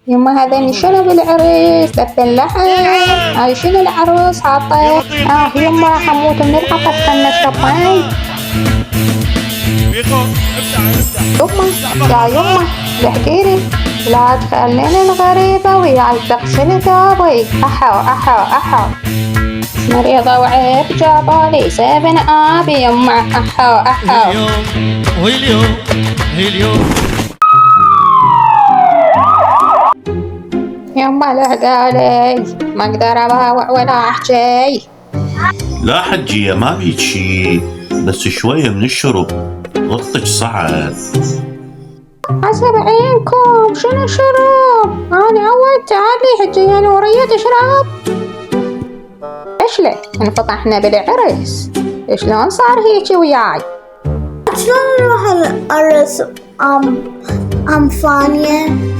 يما هذا شنو بالعريس؟ دب اللحم. هاي شنو العروس حاطه؟ يما راح اموت من العطش، خلنا نشرب ماي. يما يا يما احكيلي، لا تخليني الغريبة وياي تغسل ثوبي. أحو مريضة وعيب جابالي 7 آب يما. أحو يما لحقالي، ما اقدر اباوع ولا احكي. لا حجية ما بيك شي، بس شوية من الشرب ضغطك صعد. حسب عينكم شنو شرب؟ أنا أول تعالي حجية نورية تشرب. اشله انفضحنا بالعرس، شلون صار هيجي وياي؟ شلون نروح العرس فانية؟